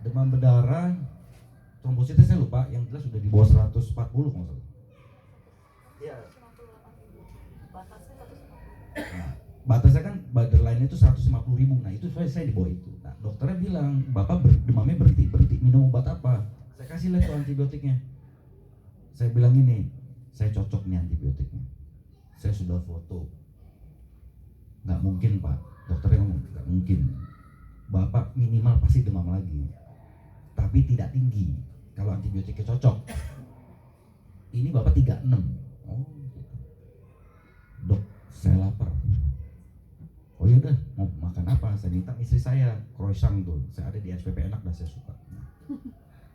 demam berdarah, trombositnya saya lupa, yang jelas sudah di bawah 140 kalau nggak salah. Iya. Nah, batasnya kan borderline itu 150.000. Nah itu saya di bawah itu. Nah dokternya bilang, bapak demamnya berhenti, minum obat apa? Saya kasih lihat tuh antibiotiknya. Saya bilang ini, saya cocok nih antibiotiknya. Saya sudah foto. Nggak mungkin pak, dokternya ngomong nggak mungkin. Bapak minimal pasti demam lagi, tapi tidak tinggi. Kalau antibiotiknya cocok. Ini bapak 36. Oh, dok, saya lapar. Oh ya udah, mau makan apa? Saya minta istri saya croissant tuh. Saya ada di SPP enak dah, saya suka.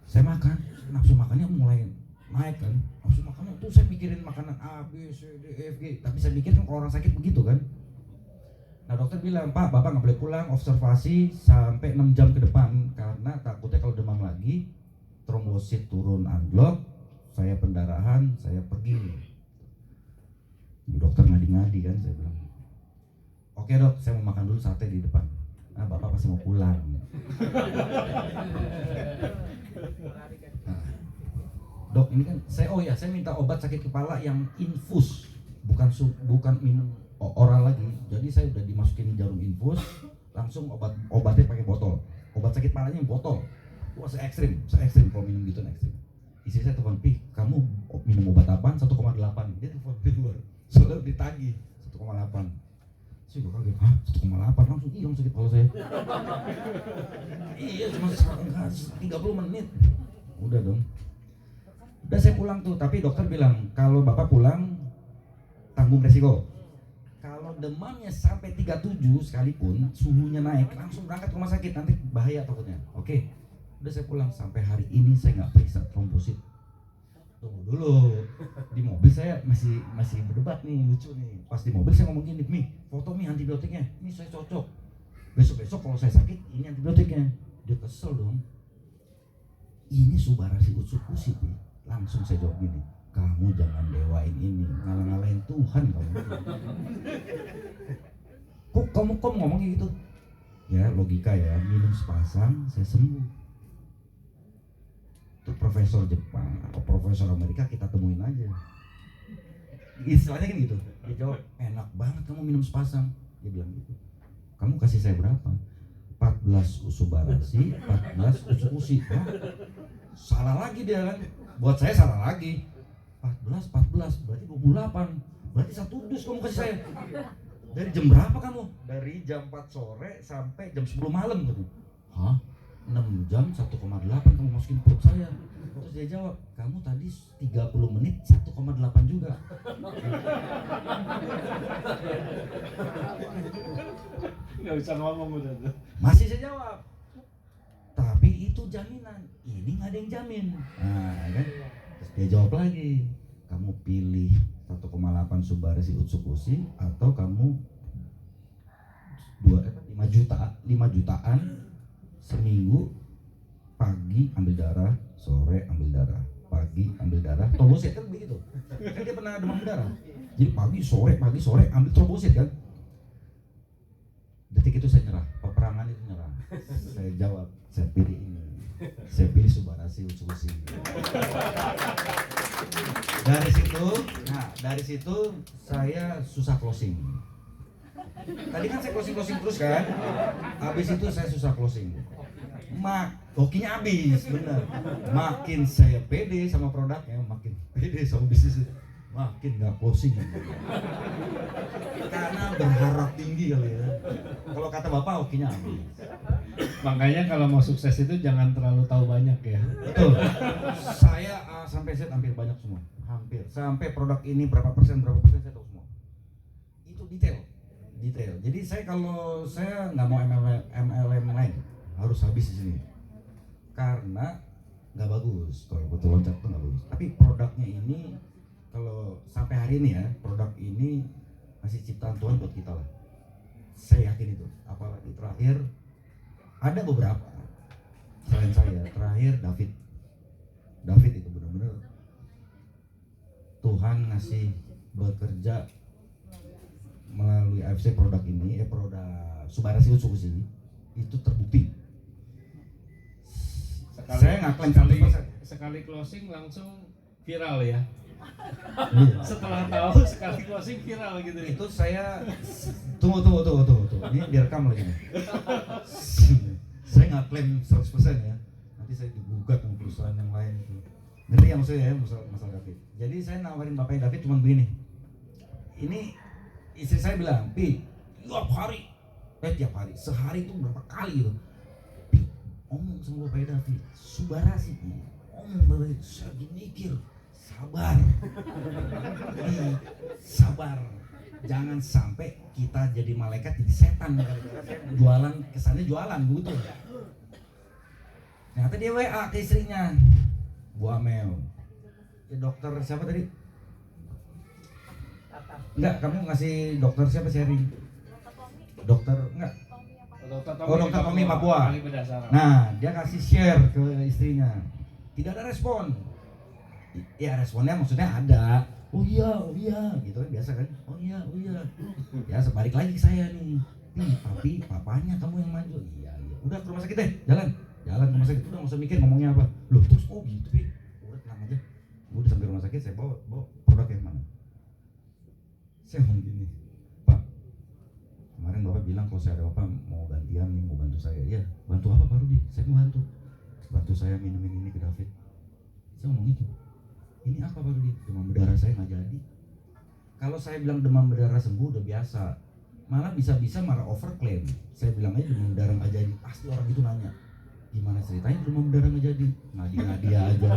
Saya makan, nafsu makannya mulai naik kan. Nafsu makannya tuh saya mikirin makanan A, B, C, D, E, F, G. Tapi saya pikir kan orang sakit begitu kan. Nah dokter bilang, Pak, bapak nggak boleh pulang, observasi sampai 6 jam ke depan karena takutnya kalau demam lagi, trombosit turun anjlok, saya pendarahan, saya pergi. Dokter ngadi-ngadi kan, saya bilang, oke dok, saya mau makan dulu sate di depan. Nah, bapak pasti mau pulang. Nah, dok, ini kan saya minta obat sakit kepala yang infus, bukan minum oral lagi. Jadi saya udah dimasukin jarum infus, langsung obatnya pakai botol. Obat sakit kepalanya yang botol. Wah, saya ekstrim kalau minum gitu ekstrim. Istri saya telepon, "Pih, kamu minum obat apaan? 1,8." Dia telepon di luar. Soalnya ditagih 1,8. Saya juga kaget, hah 1,8 langsung hilang sakit kepala saya. Iya, cuma 30 menit. Udah dong. Udah saya pulang tuh, tapi dokter bilang kalau bapak pulang tanggung resiko. Kalau demamnya sampai 37 sekalipun, suhunya naik, langsung berangkat ke rumah sakit, nanti bahaya takutnya. Oke, udah saya pulang. Sampai hari ini saya nggak periksa trombosit. Tunggu dulu, di mobil saya masih berdebat nih, lucu nih. Pas di mobil saya ngomong gini, "Mi, foto mi antibiotiknya, ini saya cocok. Besok kalau saya sakit, ini antibiotiknya." Dia kesel dong. Ini Subarasi Utsukushi, langsung saya jawab gini, "Kamu jangan dewain ini, ngalah-ngalahin Tuhan kamu." Kok kamu ngomong gitu? Ya logika ya, minum sepasang saya sembuh. Itu profesor Jepang atau profesor Amerika kita temuin aja. Istilahnya kan gitu. Dia jawab, "Enak banget kamu minum sepasang." Dia bilang gitu. "Kamu kasih saya berapa?" 14 Subarasi, 14 Utsukushi. Hah? Salah lagi dia kan. Buat saya salah lagi. 14 berarti 28. Berarti 1 dus kamu kasih saya. Dari jam berapa kamu? Dari jam 4 sore sampai jam 10 malam gitu. Hah? 6 jam 1,8 kamu masukin perut saya. Terus dia jawab, "Kamu tadi 30 menit 1,8 juga." Nggak bisa ngomong udah tuh. Masih saya jawab, "Tapi itu jaminan, ini nggak ada yang jamin." Nah kan, terus dia jawab lagi, "Kamu pilih 1,8 Subarasi Utsukushi atau kamu 5 jutaan seminggu, pagi ambil darah, sore ambil darah, pagi ambil darah, trombosit." Kan begitu. Kan dia pernah demam berdarah. Jadi pagi sore ambil trombosit kan. Detik itu saya nyerah, peperangan itu nyerah. Saya jawab, saya pilih ini. Saya pilih Subarasi Utsukushi. Dari situ saya susah closing. Tadi kan saya closing terus kan. Habis itu saya susah closing. Hokinya habis, bener. Makin saya pede sama produknya, makin pede sama bisnis, makin nggak closing. Karena berharap tinggi kali ya. Kalau kata bapak, hokinya habis. Makanya kalau mau sukses itu jangan terlalu tahu banyak ya. Betul. Saya A sampai Z hampir banyak semua. Hampir. Sampai produk ini berapa persen saya tahu semua. Itu detail. Jadi kalau saya nggak mau MLM lain, harus habis di sini. Karena nggak bagus. Kalau betul loncat itu nggak bagus. Tapi produknya ini, kalau sampai hari ini ya, produk ini masih ciptaan Tuhan buat kita lah. Saya yakin itu. Apalagi terakhir ada beberapa selain saya. Terakhir David itu benar-benar Tuhan ngasih bekerja melalui AFC produk ini, produk Subarasi Utsukushi itu terbukti. nggak klaim sekali 100%. sekali closing langsung viral ya. Iya. Setelah tahu sekali closing viral gitu ya. Itu saya tunggu. Ini direkam lagi nih. Saya nggak klaim 100% ya. Nanti saya digugat sama perusahaan yang lain itu. Ngerti yang maksudnya ya masalah David. Jadi saya nawarin bapaknya David cuma begini. Ini istri saya bilang, Pi, tiap hari, sehari itu berapa kali gitu. Pi, omong sama bapaknya David, Subarasi, omong bapaknya, saya lagi mikir, sabar. Sabar. Jangan sampai kita jadi malaikat jadi setan gara-gara saya jualan, kesannya jualan begitu. Ternyata dia WA ke istrinya, Bu Amel. Ya, dokter siapa tadi? Enggak, kamu ngasih dokter siapa sharing? Dokter enggak? Dokter Tommy Papua. Nah, dia kasih share ke istrinya. Tidak ada respon. Ya responnya maksudnya ada. Oh iya, gitu kan biasa kan. Oh iya. Ya sebalik lagi ke saya nih. Tapi papanya kamu yang maju. Iya. Udah ke rumah sakit deh, jalan ke rumah sakit. Udah nggak usah mikir ngomongnya apa. Loh terus gitu Pi. Udah tenang aja. Udah sampai rumah sakit saya bawa produk yang mana. Saya ngomong gini, Pak, kemarin Bapak bilang kalau saya ada apa mau gantian nih, mau bantu saya. Iya, bantu apa Pak Rudi? Saya mau bantu saya minumin ini ke David. Saya ngomong itu. Ini apa Pak Rudi? Demam berdarah saya nggak jadi. Kalau saya bilang demam berdarah sembuh udah biasa, malah bisa-bisa malah overclaim. Saya bilang aja demam berdarah nggak jadi, pasti orang itu nanya, gimana ceritanya demam berdarah nggak jadi? Ngadi-ngadi aja.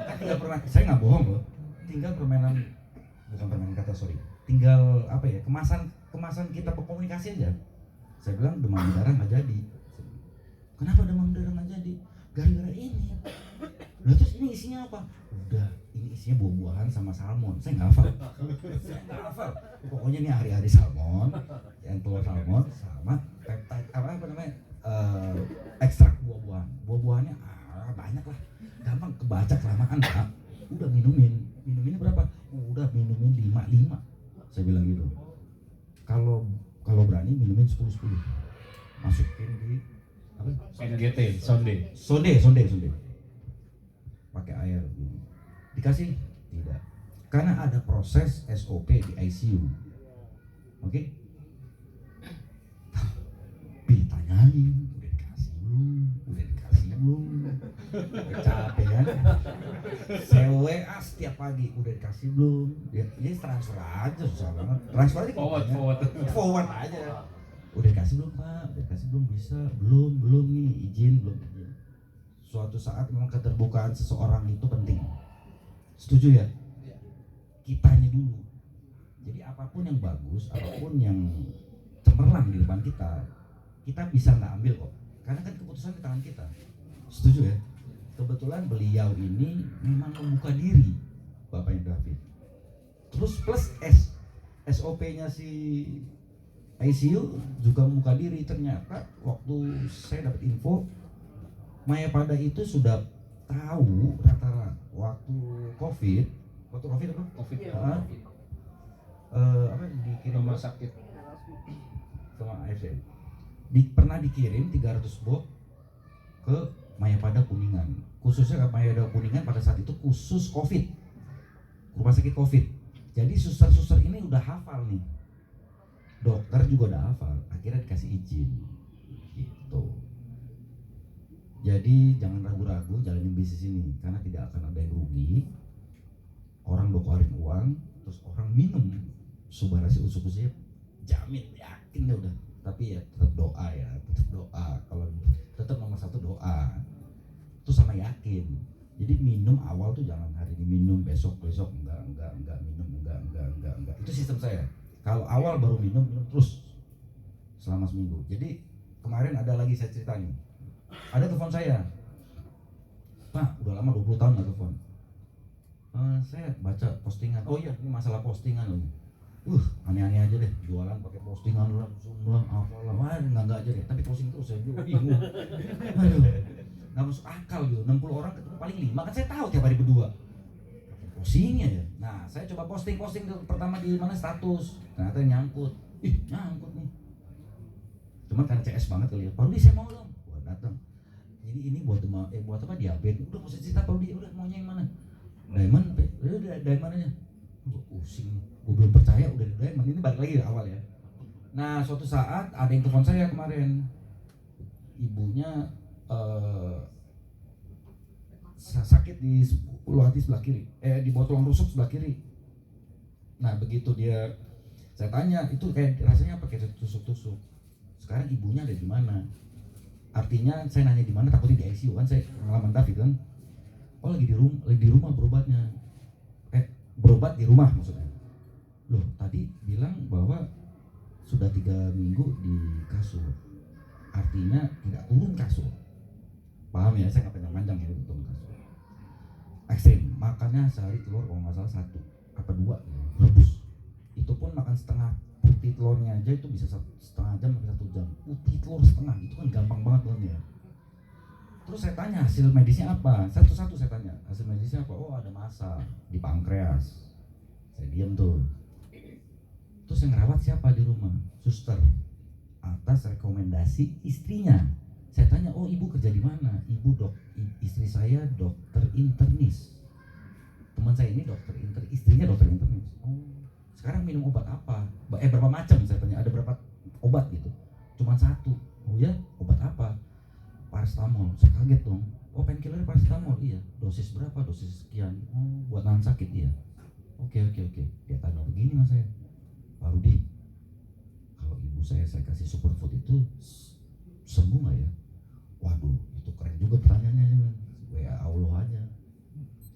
Kan tinggal pernah, saya nggak bohong loh. Tinggal bukan permainan kata, tinggal apa ya, kemasan kita berkomunikasi aja. Saya bilang demam berdarah nggak jadi. Kenapa demam berdarah nggak jadi? Gara-gara ini. Lah terus ini isinya apa? Udah, ini isinya buah-buahan sama salmon. Saya nggak hafal. Pokoknya ini hari-hari salmon, yang telur salmon sama peptide apa namanya, ekstrak buah-buahan. Buah-buahannya banyak lah, gampang kebaca kelamaan Pak. Udah minuminnya berapa? Udah minumin 5. Saya bilang gitu. Kalau berani minumin 10. Masukin di apa? NGT, sonde. Sonde. Pakai air. Dikasih? Tidak. Karena ada proses SOP di ICU. Oke? Ditanyain, udah dikasih belum? Capek kan? Saya WA setiap pagi, udah dikasih belum? Dia transfer aja, susah banget. Transfer aja forward aja. Udah dikasih belum Pak? Udah dikasih belum? Bisa? Belum nih, izin belum. Suatu saat memang keterbukaan seseorang itu penting. Setuju ya? Kitanya dulu. Jadi apapun yang bagus, apapun yang cemerlang di depan kita bisa nggak ambil kok. Karena kan keputusan di tangan kita. Setuju ya? Kebetulan beliau ini memang membuka diri, Bapaknya David. Terus plus SOP-nya si ICU juga membuka diri. Ternyata waktu saya dapat info, Mayapada itu sudah tahu rata-rata waktu COVID apa? COVID. Dikirim rumah sakit sama AFC. Pernah dikirim 300 box ke Mayapada Kuningan. Khususnya ke Mayapada Kuningan pada saat itu khusus COVID. Rumah sakit COVID. Jadi suster-suster ini udah hafal nih. Dokter juga udah hafal. Akhirnya dikasih izin. Gitu. Jadi jangan ragu-ragu jalanin bisnis ini karena tidak akan ada yang rugi. Orang lo keluarin uang, terus orang minum Subarasi usuk-usuknya jamin, yakin ya udah. Tapi ya tetap doa ya, Kalau tetap nomor 1 doa. Itu sama yakin. Jadi minum awal tuh jangan hari ini minum, besok enggak minum, enggak. Itu sistem saya. Kalau awal baru minum terus selama seminggu. Jadi kemarin ada lagi saya cerita nih. Ada telepon saya, Pak, udah lama 20 tahun nggak telepon. Saya baca postingan. Oh iya, ini masalah postingan loh. Aneh-aneh aja deh, jualan pakai postingan lah, apalah, nggak aja deh. Tapi posting terus saya juga bingung. Aduh, nggak masuk akal gitu. 60 orang ketemu paling 5, kan saya tahu tiap hari berdua. Postingnya ya. Nah, saya coba posting pertama di mana status. Ternyata nyangkut. Nyangkut nih. Cuman karena CS banget kali ya. Pak Rudi saya mau dong. Datang. Jadi obat apa diabetes, udah nggak usah cerita Pak Rudi, udah maunya yang mana? Diamond, udah diamond aja. Gue pusing, gue belum percaya udah di diamond. Ini balik lagi dari awal ya. Nah suatu saat ada yang telepon saya kemarin, ibunya sakit di ulu hati sebelah kiri, di bawah tulang rusuk sebelah kiri. Nah begitu saya tanya itu kayak rasanya apa, kayak tusuk-tusuk. Sekarang ibunya ada di mana? Artinya saya nanya di mana, takutnya di ICU kan, saya pengalaman David kan. Oh lagi di rumah berobatnya. Berobat di rumah maksudnya. Loh tadi bilang bahwa sudah 3 minggu di kasur. Artinya tidak turun kasur. Paham ya, saya nggak panjang-panjang ya turun kasur. Ekstrim, makannya sehari telur kalau nggak salah 1 apa 2 rebus. Itu pun makan setengah putih telurnya aja itu bisa setengah jam sampai 1 jam. Putih telur setengah itu kan gampang banget telurnya. Terus saya tanya hasil medisnya apa? Satu-satu saya tanya hasil medisnya apa? Oh ada massa di pankreas. Saya diam tuh. Terus yang ngerawat siapa di rumah? Suster. Atas rekomendasi istrinya. Saya tanya, oh ibu kerja di mana? Istri saya dokter internis. Teman saya ini istrinya dokter internis. Oh, sekarang minum obat apa? Berapa macam? Saya tanya, ada berapa obat gitu? Cuman 1. Oh ya, obat apa? Paracetamol. Saya kaget dong. Oh painkiller paracetamol, iya. Dosis berapa? Dosis sekian. Oh buat nahan sakit, iya. Oke. Dia tanya begini mas saya, Pak Rudi, kalau ibu saya kasih superfood itu sembuh nggak ya? Waduh, itu keren juga pertanyaannya. WA Allah aja.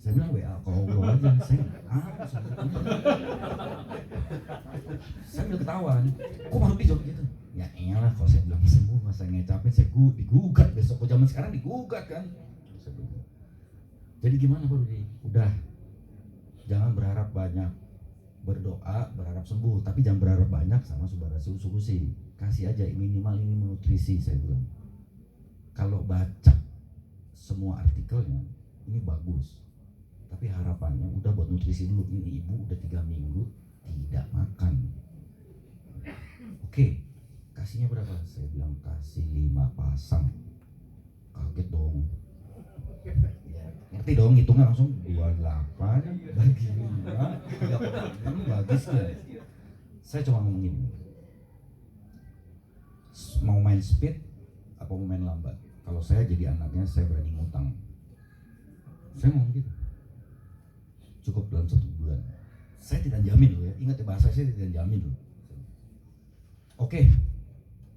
Saya bilang WA Allah aja. Saya udah ketahuan. Kok Pak Rudi jawab gitu? Ya elah, kalau saya bilang sembuh masa ngecapin, saya digugat besok. Kok zaman sekarang digugat kan? Jadi gimana Pak Rudi? Udah, jangan berharap banyak, berdoa berharap sembuh, tapi jangan berharap banyak sama solusi. Kasih aja minimal ini nutrisi. Saya bilang kalau baca semua artikelnya ini bagus, tapi harapannya udah buat nutrisi dulu. Ini ibu udah 3 minggu tidak makan. Oke, kasihnya berapa? Saya bilang kasih 5 pasang. Kaget dong ya, ngerti dong, hitungnya langsung 28 bagi 5 3,6 bagi sekian. Saya cuma ngomong gini, mau main speed apa mau main lambat? Kalau saya jadi anaknya, saya berani ngutang. Saya ngomong gitu, cukup dalam 1 bulan. Saya tidak jamin loh ya, ingat ya bahasa saya tidak jamin loh. Oke,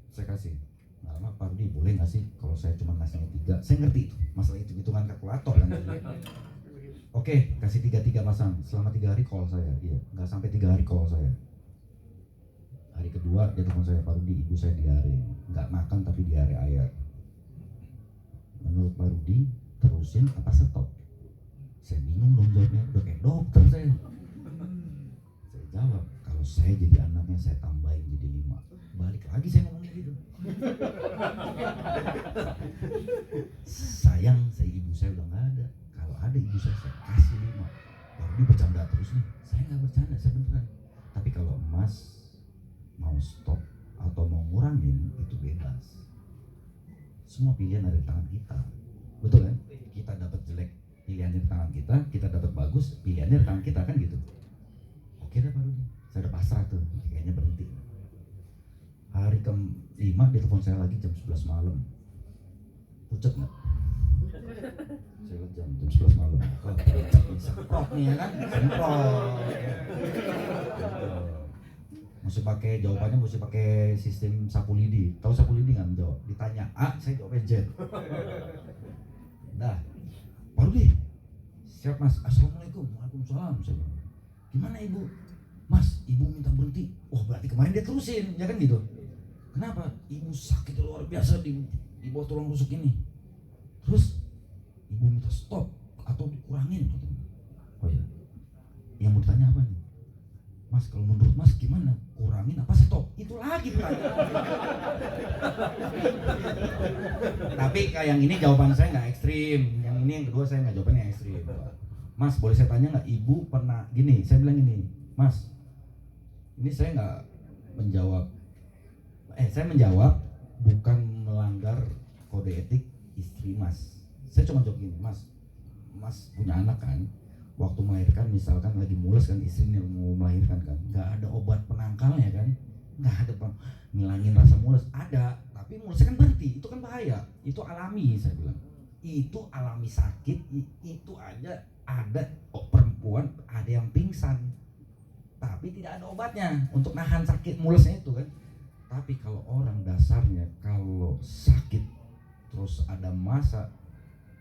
saya kasih. Nggak lama Pak Rudi boleh nggak sih kalau saya cuma kasihnya 3? Saya ngerti itu, masalah itu hitungan kalkulator kan. Oke, kasih 3 pasang. Selama 3 hari call saya, iya. Nggak sampai 3 hari call saya. Hari kedua dia telepon saya, Pak Rudi ibu saya diare, nggak makan tapi diare air. Menurut Pak Rudi terusin apa stop? Saya bingung dong jawabnya, udah kayak dokter saya. Saya jawab, kalau saya jadi anaknya saya tambahin jadi 5. Balik lagi saya ngomong gitu. Sayang, ibu saya udah nggak ada. Kalau ada ibu saya kasih 5. Pak Rudi bercanda terus nih. Saya nggak bercanda, saya beneran. Tapi kalau emas mau stop atau mau ngurangin itu bebas. Semua pilihan ada di tangan kita, betul kan? Kita dapat jelek, pilihannya di tangan kita dapat bagus, pilihannya di tangan kita kan gitu. Oke dah Pak Rudi, saya udah pasrah tuh, kayaknya berhenti. Hari ke-5 dia telepon saya lagi jam 11 malam. Pucet nggak? Saya lihat jam 11 malam. Oh, semprot nih ya kan? Semprot. Mesti pakai jawabannya, mesti pakai sistem sapu lidi. Tahu sapu lidi nggak menjawab? Ditanya A, saya jawabnya Z. Dah, Pak Rudi, siap mas. Assalamualaikum. Waalaikumsalam. Saya bilang, gimana ibu? Mas, ibu minta berhenti. Oh berarti kemarin dia terusin, ya kan gitu. Kenapa? Ibu sakit luar biasa di bawah tulang rusuk ini. Terus ibu minta stop atau dikurangin. Oh iya. Yang mau ditanya apa nih? Mas, kalau menurut mas gimana? Kurangin apa stop? Itu lagi pertanyaan. Tapi kayak yang ini jawaban saya nggak ekstrim. Yang ini yang kedua saya nggak jawabannya ekstrim. Mas, boleh saya tanya nggak? Ibu pernah gini? Saya bilang gini, Mas. Ini saya nggak menjawab. Saya menjawab bukan melanggar kode etik istri mas. Saya cuma jawab gini, mas punya anak kan, waktu melahirkan misalkan lagi mules kan, istrinya mau melahirkan kan, nggak ada obat penangkalnya kan, nggak ada ngilangin rasa mules, ada, tapi mulesnya kan berhenti, itu kan bahaya, itu alami, saya bilang, itu alami sakit, itu aja ada perempuan ada yang pingsan, tapi tidak ada obatnya untuk nahan sakit mulesnya itu kan. Tapi kalau orang dasarnya kalau sakit terus ada masa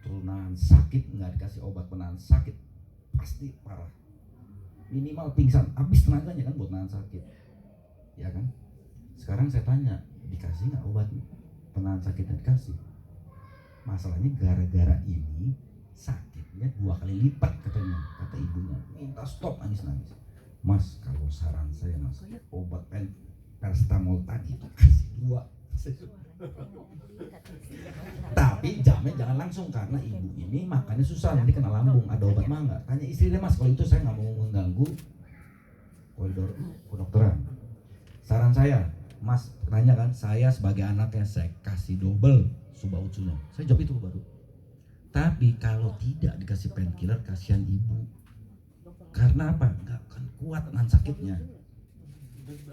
turunan sakit nggak dikasih obat penahan sakit pasti parah, minimal pingsan, habis tenaganya kan buat nahan sakit, ya kan. Sekarang saya tanya, dikasih nggak obat penahan sakitnya? Dikasih. Masalahnya gara-gara ini sakitnya 2 kali lipat katanya, kata ibunya, minta stop nangis-nangis. Mas, kalau saran saya mas, obat paracetamol tadi itu kasih 2. Tapi jamnya jangan langsung karena ibu ini makannya susah, nanti kena lambung. Ada obat mah nggak? Tanya istrinya, mas, kalau itu saya nggak mau mengganggu koridor kedokteran. Saran saya, mas, tanya kan, saya sebagai anaknya saya kasih double subah ucunya. Saya jawab itu baru. Tapi kalau tidak dikasih painkiller, kasihan ibu. Karena apa? Nggak akan kuat nahan sakitnya.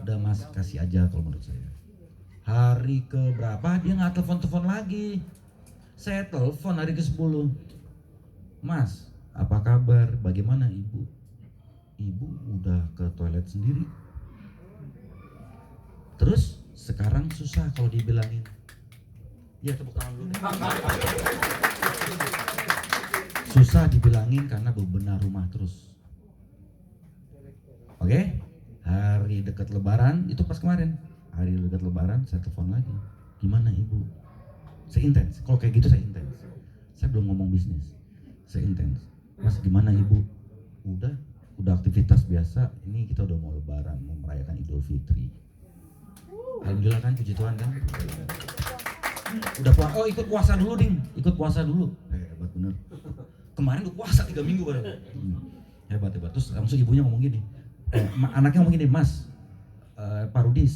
Udah mas, kasih aja kalau menurut saya. Hari ke berapa dia nggak telepon lagi. Saya telepon hari ke-10. Mas, apa kabar? Bagaimana ibu? Ibu udah ke toilet sendiri. Terus sekarang susah kalau dibilangin. Ya, tepuk tangan dulu. Susah dibilangin karena bebenah rumah terus. Oke? Hari dekat lebaran, itu pas kemarin. Hari dekat lebaran saya telepon lagi. Gimana ibu? Saya intens. Kalau kayak gitu saya intens. Saya belum ngomong bisnis. Saya intens. Mas, gimana ibu? Udah aktivitas biasa. Ini kita udah mau lebaran, mau merayakan Idul Fitri. Alhamdulillah kan, puji Tuhan kan. Udah puasa. Oh, ikut puasa dulu ding. Ikut puasa dulu. Hebat bener. Kemarin udah puasa 3 minggu baru. Hebat. Terus langsung ibunya ngomong gini. Anaknya ngomong gini, mas, Pak Rudi,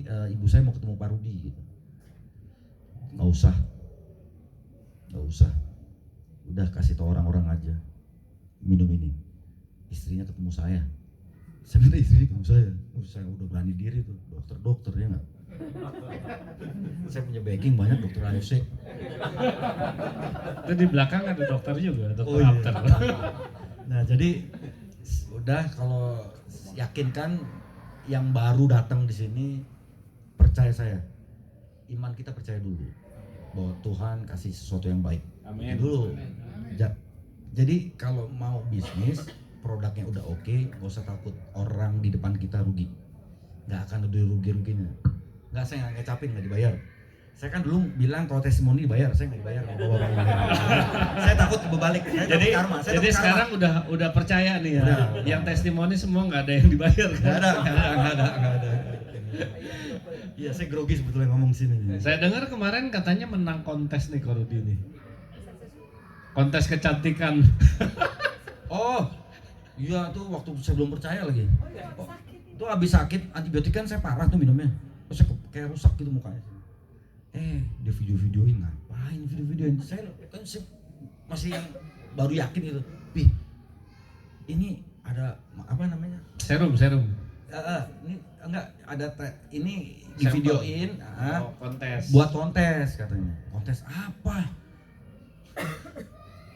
ibu saya mau ketemu Pak Rudi gitu. Nggak usah. Udah kasih tau orang-orang aja minum ini. Istrinya ketemu saya. Saya minta istrinya ketemu saya. Saya udah berani diri tuh, dokter ya nggak. Saya punya backing banyak, dokter AFC. Itu di belakang ada dokter juga, dokter after. Nah jadi udah, kalau yakinkan yang baru datang di sini, percaya saya, iman kita percaya dulu bahwa Tuhan kasih sesuatu yang baik. Amin. Dulu. Jadi kalau mau bisnis, produknya udah oke, gak usah takut orang di depan kita rugi. Gak akan ada rugi-ruginya. Nggak, saya nggak ngecapin, nggak dibayar. Saya kan dulu bilang kalau testimoni dibayar, saya nggak dibayar. Saya takut berbalik. Jadi sekarang udah percaya nih ya. Yang testimoni semua nggak ada yang dibayar. Nggak ada. Iya, saya grogi sebetulnya ngomong sini. Saya dengar kemarin katanya menang kontes nih Korudi nih. Kontes kecantikan. Oh, iya tuh waktu saya belum percaya lagi. Oh, itu habis sakit antibiotik kan saya parah tuh minumnya. Terus saya kayak rusak gitu mukanya. Dia video-videoin, ngapain video-videoin? Saya kan masih yang baru yakin gitu. Ini ada apa namanya? Serum. Ini enggak ada ini di videoin. Kontes. Buat kontes katanya. Kontes apa?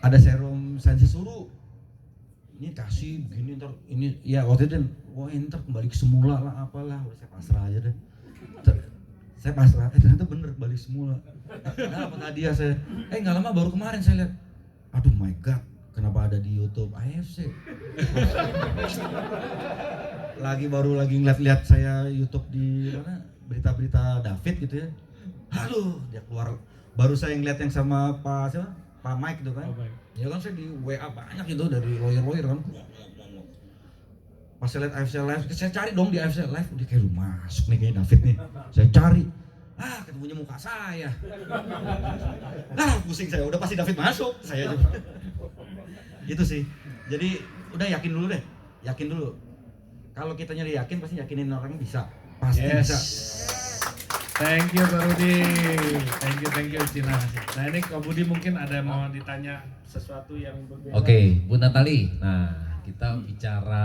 Ada serum sensi suruh. Ini kasih begini ntar ini ya waktu itu ntar kembali ke semula lah apalah, udah saya pasrah aja deh. Saya pasrah, ternyata bener balik semula. Nah, apa hadiah saya? Nggak lama baru kemarin saya lihat. Aduh my god, kenapa ada di YouTube AFC? lagi ngeliat saya YouTube di mana berita-berita David gitu ya. Halo, dia keluar. Baru saya ngeliat yang sama Pak Mike gitu kan. Ya kan saya di WA banyak gitu dari lawyer kan. Pas saya lihat AFC Live, saya cari dong di AFC Live, dia kayak masuk nih kayak David nih. Saya cari, ketemunya muka saya. Pusing saya, udah pasti David masuk, saya juga. Gitu sih. Jadi udah yakin dulu deh, yakin dulu. Kalau kitanya udah yakin, pasti yakinin orangnya bisa, pasti bisa. Thank you Kak Rudi. Thank you Cina. Nah ini Kak Budi mungkin ada mau ditanya sesuatu yang berbeda. Oke, Bu Natali. Nah, kita bicara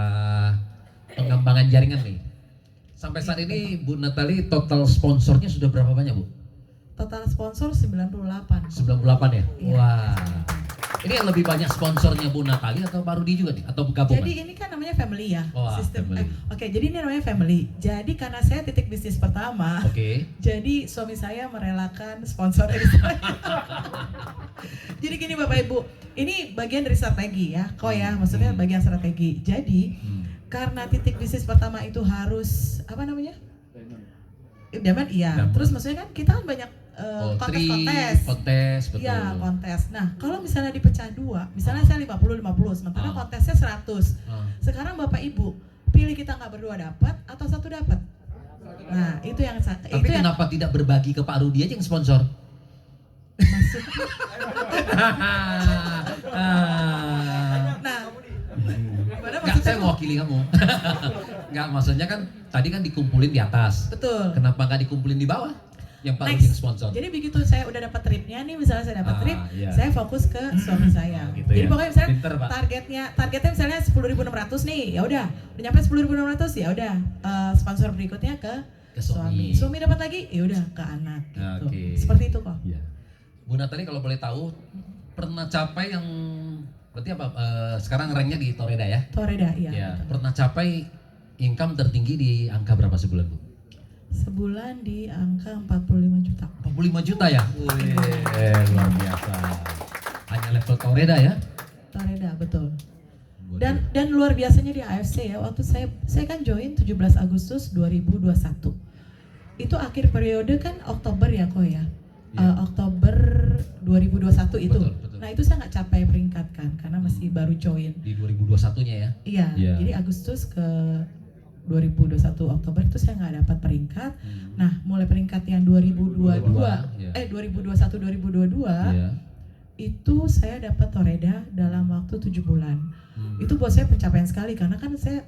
pengembangan jaringan nih. Sampai saat ini Bu Natali total sponsornya sudah berapa banyak, Bu? Total sponsor 98. 98 ya? Iya. Wah. Ini yang lebih banyak sponsornya Bu Natali atau Pak Rudi juga nih? Atau gabungan? Jadi ini kan namanya family ya. Wah, family. Oke, jadi ini namanya family. Jadi karena saya titik bisnis pertama, Oke. jadi suami saya merelakan sponsor dari saya. Jadi gini Bapak Ibu, ini bagian dari strategi ya, kok ya, maksudnya bagian strategi. Jadi karena titik bisnis pertama itu harus apa namanya? Diamond iya. Diamond. Terus maksudnya kan kita kan banyak kontes. Betul. Iya, kontes. Nah, kalau misalnya dipecah dua, misalnya saya 50-50, sementara kontesnya 100. Sekarang Bapak Ibu, pilih kita nggak berdua dapat atau satu dapat. Nah, itu yang Tapi itu yang kenapa tidak berbagi ke Pak Rudi aja yang sponsor? maksudnya. Nah, gimana Enggak, saya maksudnya? mewakili kamu. Enggak, maksudnya kan tadi kan dikumpulin di atas. Betul. Kenapa nggak dikumpulin di bawah? Yang Pak Rudi Next. yang sponsor. Jadi begitu saya udah dapat tripnya nih, misalnya saya dapat trip, iya. saya fokus ke suami saya. Gitu Jadi ya. pokoknya misalnya Pinter, Pak. targetnya misalnya 10.600 nih, ya udah nyampe 10.600 ya udah sponsor berikutnya ke suami. Suami dapat lagi, ya udah ke anak gitu. Oke. Seperti itu kok. Iya. Bu Natali kalau boleh tahu pernah capai yang berarti apa? Sekarang ranknya di Toreda ya? Toreda iya. Ya. Betul. Pernah capai income tertinggi di angka berapa sebulan, Bu? Sebulan di angka 45 juta. 45 juta ya? Wih, luar biasa. Hanya level Toreda ya? Toreda betul. Dan luar biasanya di AFC ya, waktu saya kan join 17 Agustus 2021. Itu akhir periode kan Oktober ya kok ya. Oktober 2021 itu. Betul. Nah, itu saya nggak capai peringkat kan karena masih baru join. Di 2021-nya ya? Iya, Iya. jadi Agustus ke 2021 Oktober itu saya nggak dapat peringkat. Nah, mulai peringkat yang 2021 Iya. itu saya dapat Toreda dalam waktu 7 bulan. Itu buat saya pencapaian sekali karena kan saya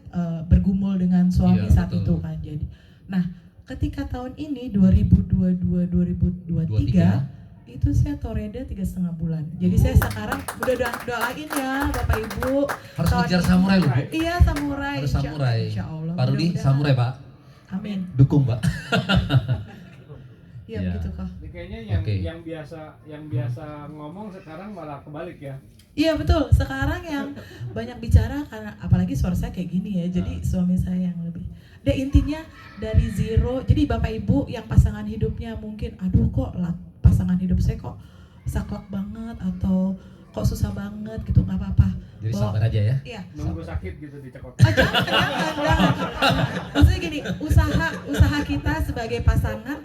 bergumul dengan suami Iya, saat betul. itu kan. Jadi, nah ketika tahun ini 2022-2023 itu saya Toreda 3,5 bulan. Jadi saya sekarang udah doain ya Bapak Ibu. Harus tahun ngejar ini- samurai loh, Bu. Iya samurai. Harus samurai. Insya Allah. Pak Rudi mudah-mudahan. samurai, Pak. Amin. Dukung, Pak. Iya Iya. begitu kok. Ini kayaknya Oke. yang biasa ngomong sekarang malah kebalik ya. Iya betul. Sekarang yang banyak bicara karena apalagi suara saya kayak gini ya. Jadi suami saya yang lebih. Dan intinya dari zero. Jadi Bapak Ibu yang pasangan hidupnya mungkin aduh kok pasangan hidup saya kok saklek banget atau kok susah banget gitu, nggak apa-apa. Jadi sabar aja ya. Iya. Nunggu sakit gitu dicekot. Jangan. Maksudnya gini, usaha kita sebagai pasangan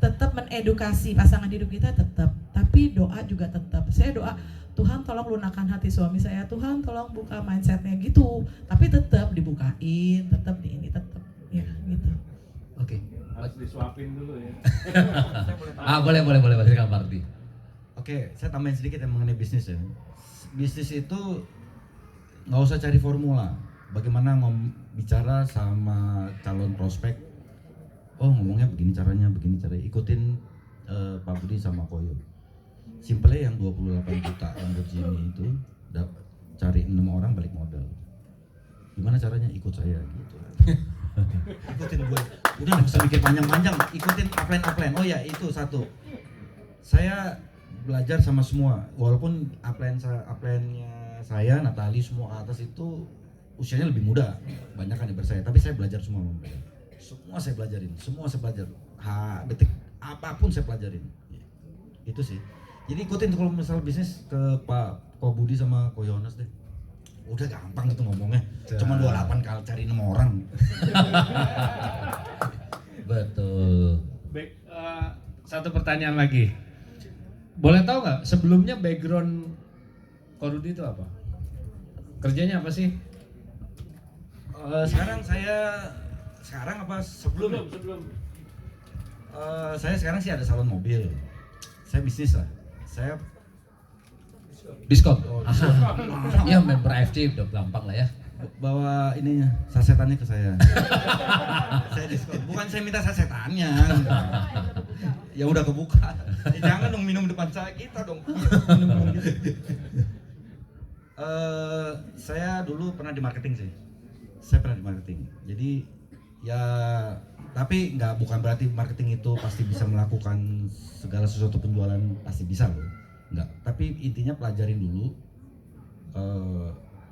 tetap menedukasi pasangan hidup kita tetap, tapi doa juga tetap. Saya doa Tuhan tolong lunakan hati suami saya, Tuhan tolong buka mindsetnya gitu, tapi tetap dibukain, tetap di ini tetap ya gitu. Oke. Harus disuapin dulu ya. Boleh silakan Pak Rudi. Oke, saya tambahin sedikit yang mengenai bisnis ya. Bisnis itu nggak usah cari formula. Bagaimana bicara sama calon prospek. Oh ngomongnya begini caranya. Ikutin Pak Budi sama Koyo. Simpelnya yang 28 juta Lamborghini itu cari 6 orang balik modal. Gimana caranya? Ikut saya gitu. Ikutin gue. Udah nggak usah mikir panjang-panjang. Ikutin upline. Oh ya itu satu. Saya belajar sama semua. Walaupun upline-nya saya, Natali semua atas itu usianya lebih muda, banyak kan daripada saya. Tapi saya belajar semua sama mereka. Semua saya pelajarin. Detik apapun saya pelajarin. Itu sih. Jadi ikutin kalau misal bisnis ke Pak Budi sama Ko Yonas deh. Udah gampang itu ngomongnya. Cuma 28 kali cari 6 orang. Betul. Baik, satu pertanyaan lagi. Boleh tahu nggak sebelumnya background Ko Rudi itu apa? Kerjanya apa sih? Sekarang sebelum. Saya sekarang sih ada salon mobil. Saya bisnis lah. Saya Diskon. Ya member AFC udah gampang lah ya. bawa ininya, sasetannya ke saya. Saya diskon. Bukan saya minta sasetannya. Ya udah kebuka. Jangan dong minum depan saya, kita dong. Minum gitu. Saya dulu pernah di marketing sih. Saya pernah di marketing. Jadi ya, tapi bukan berarti marketing itu pasti bisa melakukan segala sesuatu penjualan, pasti bisa loh. Enggak. Tapi intinya pelajarin dulu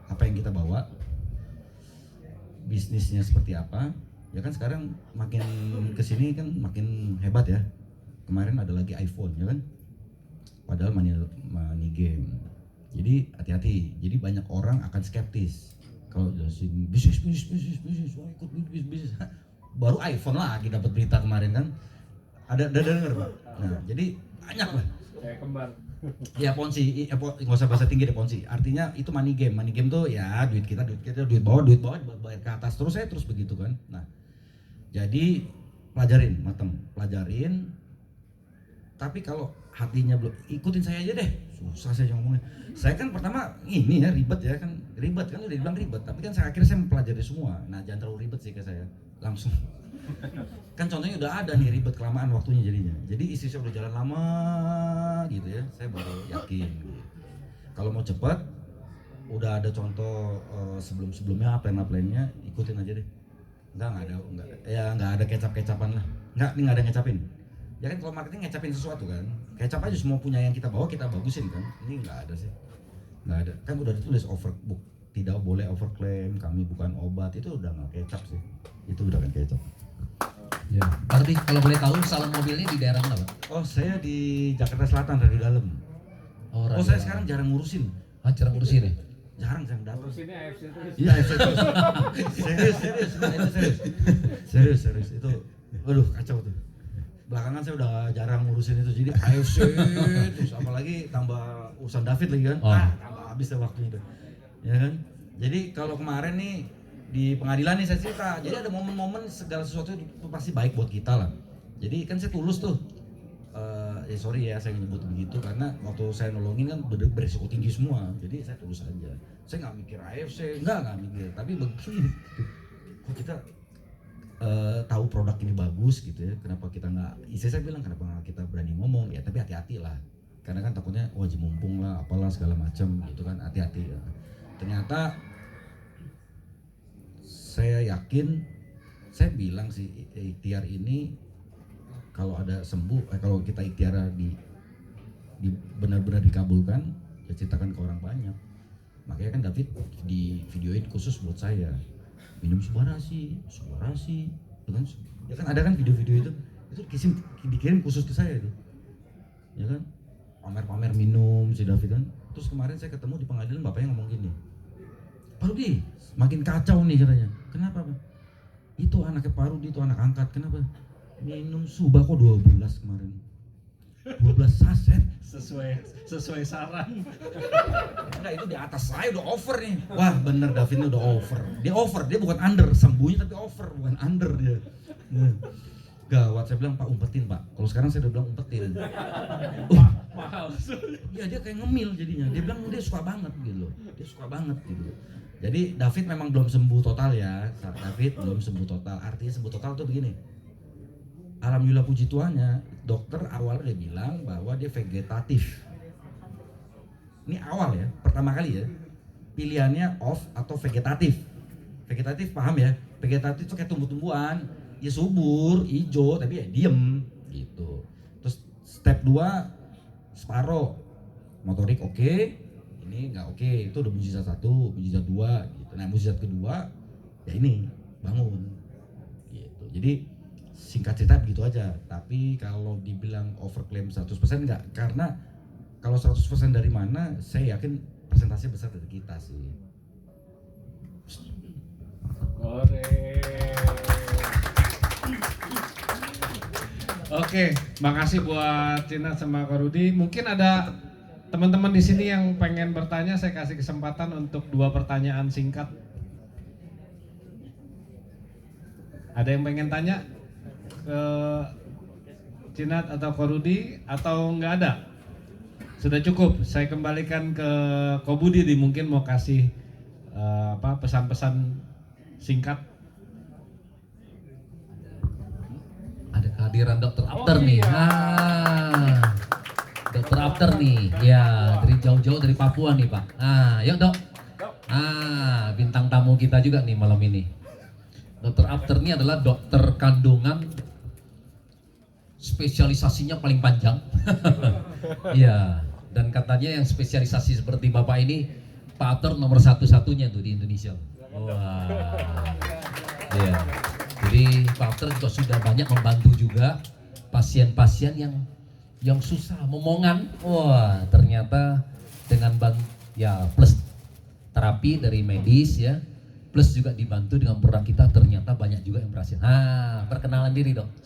apa yang kita bawa, bisnisnya seperti apa. Ya kan sekarang makin kesini kan makin hebat ya. Kemarin ada lagi iPhone ya kan, padahal money game. Jadi hati-hati. Jadi banyak orang akan skeptis kalau jelasin bisnis, wah ikut bisnis. Baru iPhone lagi dapat berita kemarin kan. Ada dengar Pak. Nah jadi banyak lah. Kayak kembar. Ya Ponzi, nggak usah bahasa tinggi deh Ponzi. Artinya itu money game. Money game tuh ya duit bawah bayar ke atas terus, saya terus begitu kan. Nah, jadi pelajarin, pelajarin. Tapi kalau hatinya belum, ikutin saya aja deh. Susah saya ngomongnya. Saya kan pertama ini ya ribet kan udah dibilang ribet. Tapi kan akhirnya saya mempelajari semua. Nah jangan terlalu ribet sih ke saya, langsung. Kan contohnya udah ada nih ribet kelamaan waktunya jadinya. Jadi istri saya udah jalan lama gitu ya, saya baru yakin gitu. Kalau mau cepat udah ada contoh sebelumnya plan-nya ikutin aja deh. Enggak ada kecap-kecapan lah. Ini enggak ada ngecapin. Ya kan kalau marketing ngecapin sesuatu kan. Kecap aja semua punya yang kita bawa kita bagusin kan. Ini enggak ada sih. Enggak ada. Kan udah ditulis overbook, tidak boleh overclaim, kami bukan obat, itu udah enggak kecap sih. Itu udah kan kecap. Ya. Berarti kalau boleh tahu salon mobilnya di daerah mana Pak? Oh saya di Jakarta Selatan, Radio Dalam. Oh Saya sekarang jarang ngurusin. Jarang ngurusin ya? Jarang dapat. Ngurusinnya AFC terus. Iya serius itu. Waduh kacau tuh. Belakangan saya udah jarang ngurusin itu, jadi AFC terus apalagi tambah urusan David lagi kan. Tambah habis deh waktunya itu. Ya kan? Jadi kalau kemarin nih di pengadilan nih saya cerita, jadi ada momen-momen segala sesuatu itu pasti baik buat kita lah. Jadi kan saya tulus tuh. Sorry ya saya nyebut begitu karena waktu saya nolongin kan berisiko tinggi semua, jadi saya tulus aja. Saya nggak mikir AFC, nggak mikir. Tapi begini, kok kita tahu produk ini bagus gitu ya, kenapa kita nggak? Istri saya bilang kenapa nggak kita berani ngomong ya, tapi hati-hati lah. Karena kan takutnya wajib mumpung lah, apalah segala macam gitu kan, hati-hati ya. Ternyata saya yakin, saya bilang sih ikhtiar ini kalau ada sembuh, kalau kita ikhtiar di benar-benar dikabulkan, ya ceritakan ke orang banyak. Makanya kan David di videoin khusus buat saya, minum subarasi, itu kan, ya kan ada kan video-video itu dikirim khusus ke saya itu, ya kan, pamer-pamer minum si David kan. Terus kemarin saya ketemu di pengadilan, bapaknya ngomong gini, Pak Rudi, makin kacau nih katanya. Kenapa Pak? Itu anaknya Pak Rudi, itu anak angkat, kenapa? Minum suba kok 12 kemarin. 12 saset. Sesuai saran. Enggak, itu di atas saya udah over nih. Wah bener David ini udah over. Dia bukan under, sembuhnya tapi over, bukan under dia. Gawat, saya bilang Pak umpetin Pak. Kalau sekarang saya udah bilang umpetin. Mahal. Iya dia kayak ngemil jadinya. Dia bilang dia suka banget gitu loh. Dia suka banget gitu. Jadi David memang belum sembuh total ya. David belum sembuh total. Artinya sembuh total tuh begini. Alhamdulillah puji Tuhannya, dokter awalnya dia bilang bahwa dia vegetatif. Ini awal ya, pertama kali ya. Pilihannya off atau vegetatif. Vegetatif paham ya? Vegetatif itu kayak tumbuh-tumbuhan, ya subur, hijau, tapi ya diem gitu. Terus step 2 separoh, motorik oke, ini nggak oke, itu udah mukjizat 1, mukjizat 2 gitu. Nah mukjizat kedua ya ini bangun gitu. Jadi singkat cerita begitu aja. Tapi kalau dibilang overclaim 100% enggak, karena kalau 100% dari mana, saya yakin persentase besar dari kita sih. Oke, makasih buat Cina sama Kak Rudi. Mungkin ada teman-teman di sini yang pengen bertanya, saya kasih kesempatan untuk 2 pertanyaan singkat. Ada yang pengen tanya ke Cinat atau Kak Rudi atau nggak ada? Sudah cukup, saya kembalikan ke Ko Budi, mungkin mau kasih pesan-pesan singkat. Ada kehadiran Dokter After nih. Dokter After nih. Ya, dari jauh-jauh dari Papua nih, Pak. Yuk, Dok. Bintang tamu kita juga nih malam ini. Dokter After ini adalah dokter kandungan spesialisasinya paling panjang. Iya, dan katanya yang spesialisasi seperti Bapak ini Pak After nomor satu-satunya tuh di Indonesia. Wah. Iya. Jadi Pak After juga sudah banyak membantu juga pasien-pasien yang susah momongan. Wah, ternyata dengan plus terapi dari medis ya, plus juga dibantu dengan produk kita, ternyata banyak juga yang berhasil. Perkenalan diri, Dok.